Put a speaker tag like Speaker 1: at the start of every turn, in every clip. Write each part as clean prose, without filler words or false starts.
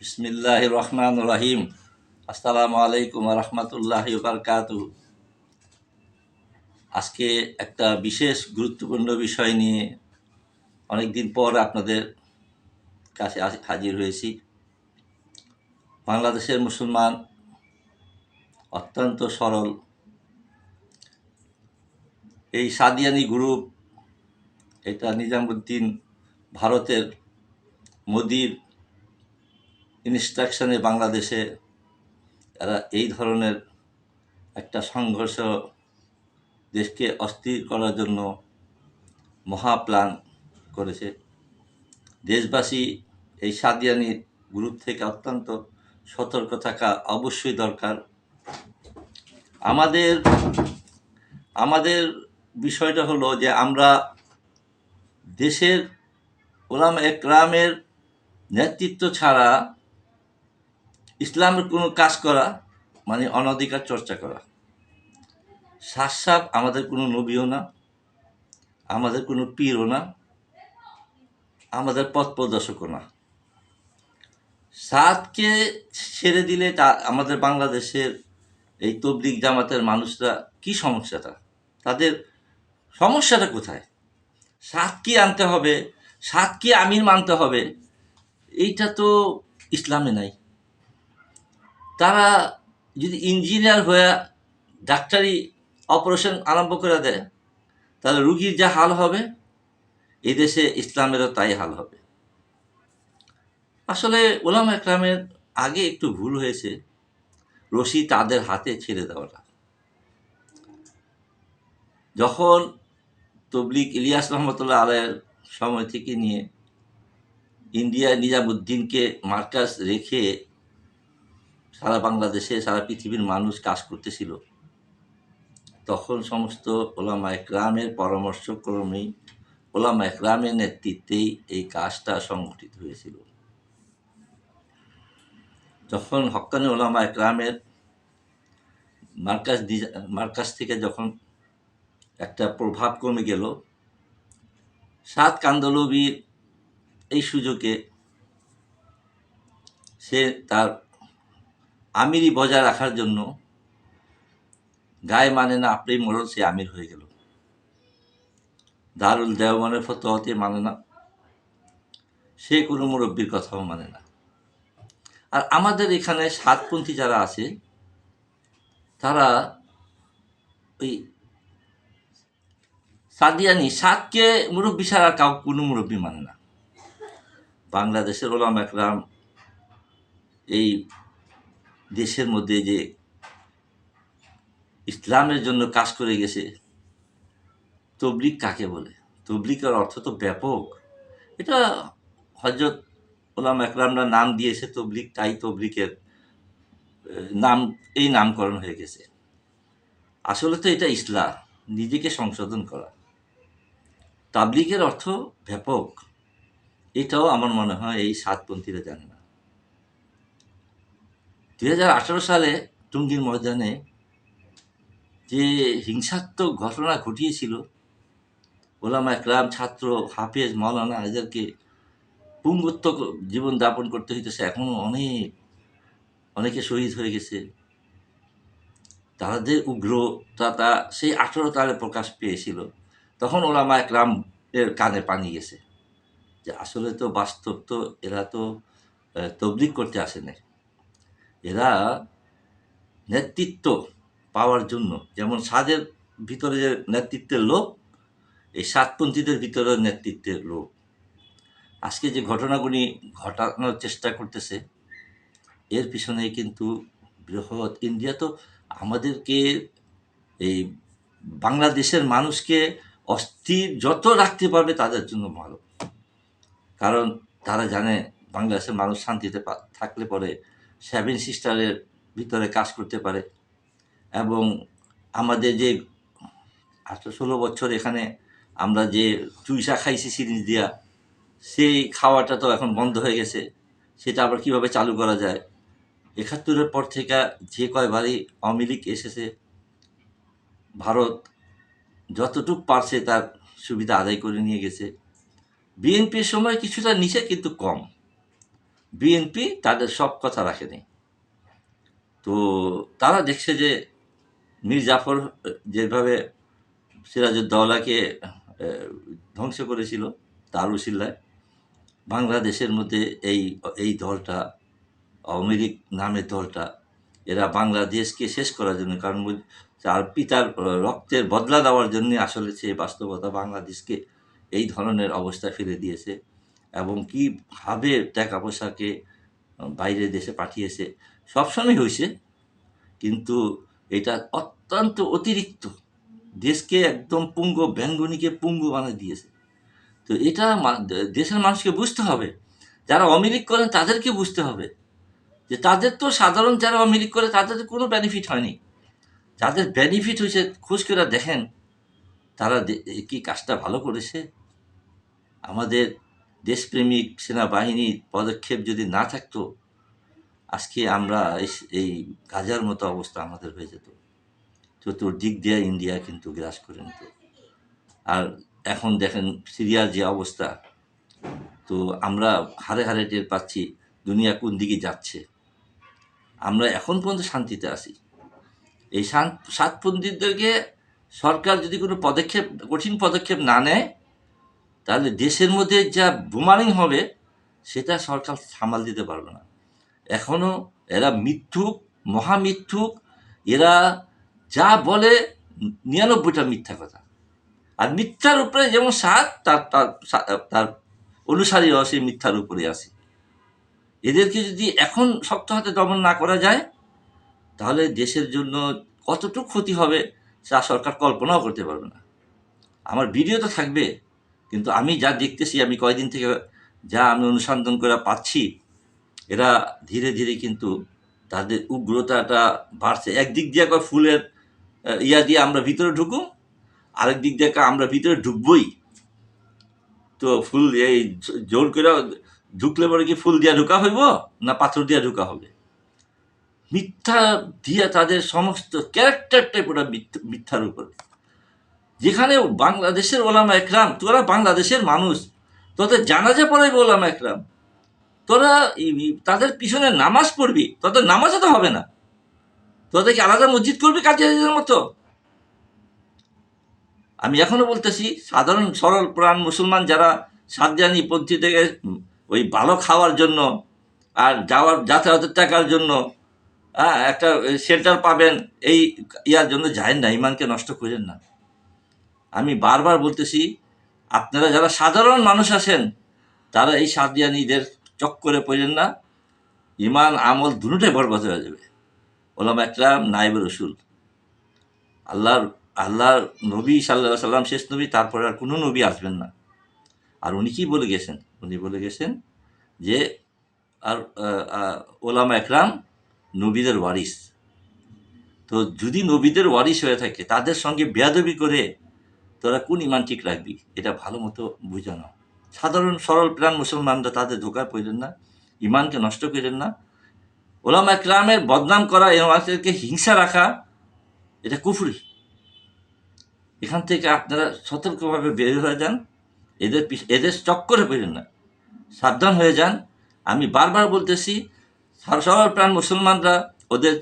Speaker 1: বিসমিল্লাহির রহমানির রহিম। আসসালামু আলাইকুম ওয়া রাহমাতুল্লাহি ওয়া বারাকাতুহু। আজকে একটা বিশেষ গুরুত্বপূর্ণ বিষয় নিয়ে অনেকদিন পর আপনাদের কাছে হাজির হয়েছি। বাংলাদেশের মুসলমান অত্যন্ত সরল। এই সাদিয়ানি গ্রুপ, এটা নিজামুদ্দিন ভারতের মোদির ইনস্ট্রাকশনে বাংলাদেশে এরা এই ধরনের একটা সংঘর্ষ, দেশকে অস্থির করার জন্য মহা প্ল্যান করেছে। দেশবাসী এই সাদিয়ানি গ্রুপ থেকে অত্যন্ত সতর্ক থাকা অবশ্যই দরকার। আমাদের আমাদের বিষয়টা হলো যে আমরা দেশের উলামা একরামের নেতৃত্ব ছাড়া ইসলামের কোনো কাজ করা মানে অনধিকার চর্চা করা। সাফ আমাদের কোনো নবীও না, আমাদের কোনো পীরও না, আমাদের পথ প্রদর্শকও না। সাদকে ছেড়ে দিলে তা আমাদের বাংলাদেশের এই তবলিগ জামাতের মানুষরা কি সমস্যাটা, তাদের সমস্যাটা কোথায়? সাদকে আনতে হবে, সাদকে আমির মানতে হবে, এইটা তো ইসলামে নাই। তারা যদি ইঞ্জিনিয়ার হয়ে ডাক্তারি অপারেশন আরম্ভ করে দেয়, তাহলে রুগীর যা হাল হবে, এই দেশে ইসলামেরও তাই হাল হবে। আসলে ওলামা একরামের আগে একটু ভুল হয়েছে, রশি তাদের হাতে ছেড়ে দেওয়াটা। যখন তবলিগ ইলিয়াস রহমতুল্লাহ আলাইয়ের সময় থেকে নিয়ে ইন্ডিয়ায় নিজামুদ্দিনকে মার্কাজ রেখে সারা বাংলাদেশে, সারা পৃথিবীর মানুষ কাজ করতেছিল, তখন সমস্ত ওলামা একরামের পরামর্শক্রমেই, ওলামা একরামের নেতৃত্বেই এই কাজটা সংগঠিত হয়েছিল। যখন হক্কানি ওলামা একরামের মার্কাজ থেকে যখন একটা প্রভাব কমে গেল, সাদ কান্দলবির এই সুযোগে সে তার আমিরি বজায় রাখার জন্য গায়ে মানে না আপনি মরল, সে আমির হয়ে গেল। দারুল দেওয়ানের ফতোয়াতে মানে না, সে কোনো মুরব্বীর কথাও মানে না। আর আমাদের এখানে সাতপন্থী যারা আছে, তারা ওই সাদিয়ানি সাতকে মুরব্বী ছাড়া কোনো মুরব্বী মানে না। বাংলাদেশের ওলামা একরাম এই দেশের মধ্যে যে ইসলামের জন্য কাজ করে গেছে, তবলিগ কাকে বলে? তবলিগের অর্থ তো ব্যাপক। এটা হযরত ওলামা একরামরা নাম দিয়েছে তবলিগ, তাই তবলিগের নাম, এই নামকরণ হয়ে গেছে। আসলে তো এটা ইসলাম, নিজেকে সংশোধন করা। তাবলিগের অর্থ ব্যাপক, এটাও আমার মনে হয় এই সাতপন্থীরা জানে না। 2018 সালে টঙ্গীর ময়দানে যে হিংসাত্মক ঘটনা ঘটিয়েছিল, ওলামা একরাম, ছাত্র, হাফেজ, মাওলানা, এদেরকে পুঙ্গত্ব জীবন যাপন করতে হইতেছে। এখনো অনেকে শহীদ হয়ে গেছে। তাদের উগ্রতা সেই 18 সালে প্রকাশ পেয়েছিল। তখন ওলামা একরাম এর কানে পানি গেছে যে আসলে তো বাস্তব তো এরা তো তবলিগ করতে আসে নাই, এরা নেতৃত্ব পাওয়ার জন্য, যেমন সাদের ভিতরে যে নেতৃত্বের লোক, এই সাতপন্থীদের ভিতরে নেতৃত্বের লোক। আজকে যে ঘটনাগুলি ঘটানোর চেষ্টা করতেছে, এর পিছনে কিন্তু বৃহৎ ইন্ডিয়া তো আমাদেরকে, এই বাংলাদেশের মানুষকে অস্থির যত রাখতে পারবে তাদের জন্য ভালো। কারণ তারা জানে বাংলাদেশের মানুষ শান্তিতে থাকলে পরে 7 সিস্টারের ভিতরে কাজ করতে পারে। এবং আমাদের যে 18-16 বছর এখানে আমরা যে চুইসা খাইছি সিরিজ দিয়া, সেই খাওয়াটা তো এখন বন্ধ হয়ে গেছে। সেটা আবার কিভাবে চালু করা যায়? 71-এর পর থেকে যে কয়বারই আওয়ামী লীগ এসেছে, ভারত যতটুক পারছে তার সুবিধা আদায় করে নিয়ে গেছে। বিএনপির সময় কিছুটা নিচে, কিন্তু কম। বিএনপি তাদের সব কথা রাখেনি। তো তারা দেখছে যে মীর জাফর যেভাবে সিরাজউদ্দৌলাকে ধ্বংস করেছিল, তার উসিলায় বাংলাদেশের মধ্যে এই এই দলটা, আওয়ামী লীগ নামের দলটা, এরা বাংলাদেশকে শেষ করার জন্য, কারণ তার পিতার রক্তের বদলা দেওয়ার জন্য আসলে সে বাস্তবতা বাংলাদেশকে এই ধরনের অবস্থায় ফেলে দিয়েছে, এবং কীভাবে টাকা পয়সাকে বাইরের দেশে পাঠিয়েছে সবসময় হয়েছে। কিন্তু এটা অত্যন্ত অতিরিক্ত, দেশকে একদম পুঙ্গ ব্যঙ্গনীকে পুঙ্গ বানিয়ে দিয়েছে। তো এটা দেশের মানুষকে বুঝতে হবে, যারা অমিলিক করেন তাদেরকে বুঝতে হবে যে তাদের তো সাধারণ যারা অমিলিক করে তাদের কোনো বেনিফিট হয়নি, যাদের বেনিফিট হয়েছে খোঁজ করে দেখেন তারা কি কাজটা ভালো করেছে। আমাদের দেশপ্রেমিক সেনাবাহিনীর পদক্ষেপ যদি না থাকতো, আজকে আমরা এই গাজার মতো অবস্থা আমাদের হয়ে যেত, চতুর্দিক দিয়ে ইন্ডিয়া কিন্তু গ্রাস করে নিত। আর এখন দেখেন সিরিয়ার যে অবস্থা, তো আমরা হারে হারে টের পাচ্ছি দুনিয়া কোন দিকে যাচ্ছে। আমরা এখন পর্যন্ত শান্তিতে আছি। এই সাতপন্থীদেরকে সরকার যদি কোনো পদক্ষেপ, কঠিন পদক্ষেপ না নেয়, তাহলে দেশের মধ্যে যা বুমারিং হবে সেটা সরকার সামাল দিতে পারবে না। এখনও এরা মিথ্যুক, মহামিথ্যুক। এরা যা বলে 99টা মিথ্যা কথা, আর মিথ্যার উপরে যেমন সাত, তার তার তার অনুসারীও সেই মিথ্যার উপরে আছে। এদেরকে যদি এখন শক্ত হাতে দমন না করা যায়, তাহলে দেশের জন্য কতটুকু ক্ষতি হবে তা সরকার কল্পনাও করতে পারবে না। আমার ভিডিও তো থাকবে, কিন্তু আমি যা দেখতেছি, আমি কয়েকদিন থেকে যা আমি অনুসন্ধান করে পাচ্ছি, এরা ধীরে ধীরে কিন্তু তাদের উগ্রতাটা বাড়ছে। একদিক দিয়ে ফুলের ইয়া দিয়ে আমরা ভিতরে ঢুকুম, আরেক দিক দিয়ে আমরা ভিতরে ঢুকবই। তো ফুল এই জোর করে ঢুকলে পরে কি ফুল দিয়া ঢুকা হইব না পাথর দিয়া ঢুকা হবে? মিথ্যা দিয়ে তাদের সমস্ত ক্যারেক্টারটাই পুরো মিথ্যার উপর। যেখানে বাংলাদেশের ওলামা একরাম, তোরা বাংলাদেশের মানুষ, তোদের জানাজা পড়াইবে ওলামা একরাম, তোরা তাদের পিছনে নামাজ পড়বি, তোদের নামাজও তো হবে না, তোদেরকে আলাদা মসজিদ করবি কাদিয়াদের মতো। আমি এখনো বলতেছি, সাধারণ সরল প্রাণ মুসলমান যারা সাতজানি পন্থী থেকে ওই ভালো খাওয়ার জন্য আর যাতায়াতের টাকার জন্য একটা শেল্টার পাবেন, এই ইয়ার জন্য যায় না, ইমানকে নষ্ট করেন না। আমি বারবার বলতেছি, আপনারা যারা সাধারণ মানুষ আছেন, তারা এই সাদিয়ানিদের চক্করে পড়েন না, ইমান আমল দুটোটাই বরবাদ হয়ে যাবে। ওলামা একরাম নায়েবে রসুল, আল্লাহর নবী সাল্লাল্লাহু সাল্লাম শেষ নবী, তারপরে আর কোনো নবী আসবেন না। আর উনি কি বলে গেছেন? উনি বলে গেছেন যে আর ওলামা একরাম নবীদের ওয়ারিস। তো যদি নবীদের ওয়ারিস হয়ে থাকে, তাদের সঙ্গে বেয়াদবি করে তোরা কোন ইমান ঠিক রাখবি? এটা ভালো মতো বুঝে নাও। সাধারণ সরল প্রাণ মুসলমানরা তাদের ধোকায় পড়লেন না, ইমানকে নষ্ট করেন না। ওলামা একরামের বদনাম করা, এদেরকে হিংসা রাখা, এটা কুফরি। এখান থেকে আপনারা সতর্কভাবে বের হয়ে যান, এদের চক্করে পড়েন না, সাবধান হয়ে যান। আমি বারবার বলতেছি, সরল প্রাণ মুসলমানরা ওদের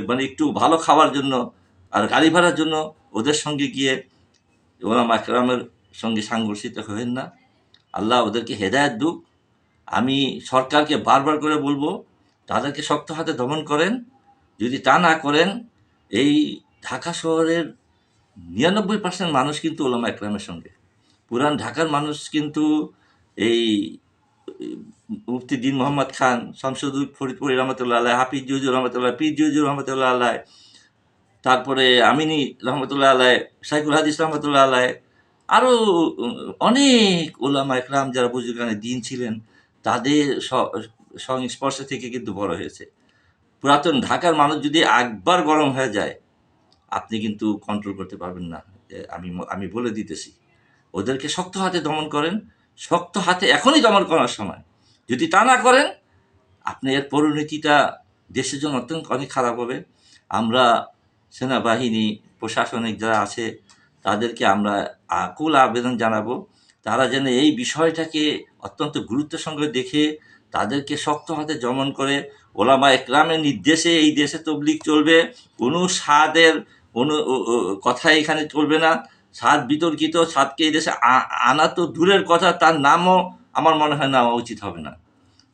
Speaker 1: মানে একটু ভালো খাওয়ার জন্য আর গাড়ি ভাড়ার জন্য ওদের সঙ্গে গিয়ে ওলামা একরামের সঙ্গে সাংঘর্ষিত হবেন না। আল্লাহ ওদেরকে হেদায়েত দুক। আমি সরকারকে বারবার করে বলবো, তাদেরকে শক্ত হাতে দমন করেন। যদি তা না করেন, এই ঢাকা শহরের 99% মানুষ কিন্তু ওলামা একরামের সঙ্গে। পুরান ঢাকার মানুষ কিন্তু এই মুফতি দিন মোহাম্মদ খান, শামসুদ্দৌলা ফরিদপুরি রহমতুল্লাহ আলাহ, হাফিজ জুজুর রহমতুল্লাহ, পীর জুজুর রহমতুল্লাহ আলাহ, তারপরে আমিনী রহমতুল্লাহ আলাহ, শাইখুল হাদিস রহমতুল্লাহ আলাহ, আরও অনেক ওলামা একরাম যারা বুজুর্গানে দিন ছিলেন, তাদের সংস্পর্শে থেকে কিন্তু বড় হয়েছে। পুরাতন ঢাকার মানুষ যদি একবার গরম হয়ে যায়, আপনি কিন্তু কন্ট্রোল করতে পারবেন না। আমি বলে দিতেছি, ওদেরকে শক্ত হাতে দমন করেন, শক্ত হাতে এখনই দমন করার সময়। যদি তা না করেন, আপনি এর পরিণতিটা দেশের জন্য অত্যন্ত অনেক খারাপ হবে। আমরা সেনাবাহিনী, প্রশাসনিক যারা আছে, তাদেরকে আমরা আকুল আবেদন জানাবো, তারা যেন এই বিষয়টাকে অত্যন্ত গুরুত্বের সঙ্গে দেখে তাদেরকে শক্ত হাতে দমন করে ওলামা একরামের নির্দেশে এই দেশে তবলিগ চলবে। কোনো সাদের কোনো কথা এখানে চলবে না। সাদ বিতর্কিত, সাদকে এই দেশে আনা তো দূরের কথা, তার নামও আমার মনে হয় নেওয়া উচিত হবে না।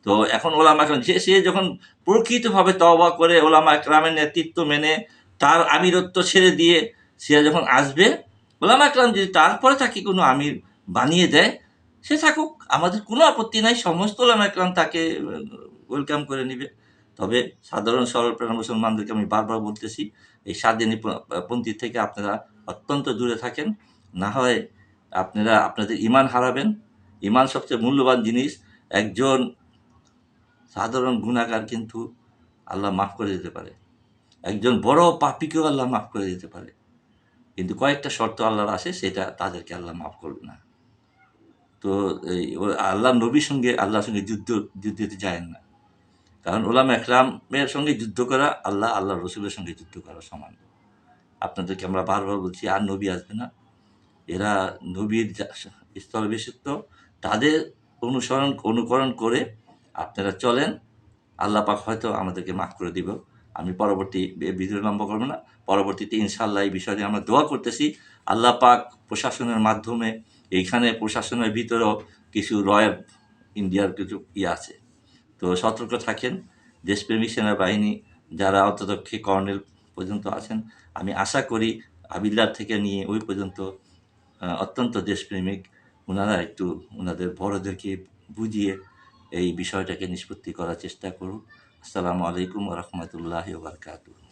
Speaker 1: তো এখন ওলামা একরাম সে যখন প্রকৃতভাবে তওবা করে ওলামা একরামের নেতৃত্ব মেনে তার আমিরত্ব ছেড়ে দিয়ে সে যখন আসবে, ওলামা একরাম যদি তারপরে তাকে কোনো আমির বানিয়ে দেয়, সে থাকুক, আমাদের কোনো আপত্তি নাই। সমস্ত ওলামা একরাম তাকে ওয়েলকাম করে নিবে। তবে সাধারণ সরল প্রাণ মুসলমানদেরকে আমি বারবার বলতেছি, এই স্বাধীনী পন্থী থেকে আপনারা অত্যন্ত দূরে থাকেন, না হয় আপনারা আপনাদের ঈমান হারাবেন। ঈমান সবচেয়ে মূল্যবান জিনিস। একজন সাধারণ গুনাহগার কিন্তু আল্লাহ মাফ করে দিতে পারে, একজন বড় পাপীকেও আল্লাহ মাফ করে দিতে পারে, কিন্তু কয়েকটা শর্ত আল্লাহর আসে, সেটা তাদেরকে আল্লাহ মাফ করবে না। তো আল্লাহ নবীর সঙ্গে আল্লাহর সঙ্গে যুদ্ধতে যায় না, কারণ ওলামা একরামের সঙ্গে যুদ্ধ করা আল্লাহ রসুলের সঙ্গে যুদ্ধ করা সমান। আপনাদেরকে আমরা বারবার বলছি, আর নবী আসবে না। এরা নবীর স্থলবেশিত, তাদের অনুকরণ করে আপনারা চলেন, আল্লাহ পাক হয়তো আমাদেরকে মাফ করে দিব। আমি পরবর্তী ভিডিও লম্বা করবো না, পরবর্তীতে ইনশাআল্লাহ এই বিষয়ে আমরা দোয়া করতেছি। আল্লাহ পাক প্রশাসনের মাধ্যমে, এইখানে প্রশাসনের ভিতরেও কিছু রয়্যাল ইন্ডিয়ার কিছু আছে, তো সতর্ক থাকেন। দেশপ্রেমিক সেনাবাহিনী যারা অন্ততপক্ষে কর্নেল পর্যন্ত আছেন, আমি আশা করি হাবিলদার থেকে নিয়ে ওই পর্যন্ত অত্যন্ত দেশপ্রেমিক। ওনারা একটু ওনাদের বড়দেরকে বুঝিয়ে এই বিষয়টাকে নিষ্পত্তি করার চেষ্টা করুন। আসসালামু আলাইকুম ওয়া রাহমাতুল্লাহি ওয়া বারাকাতুহু।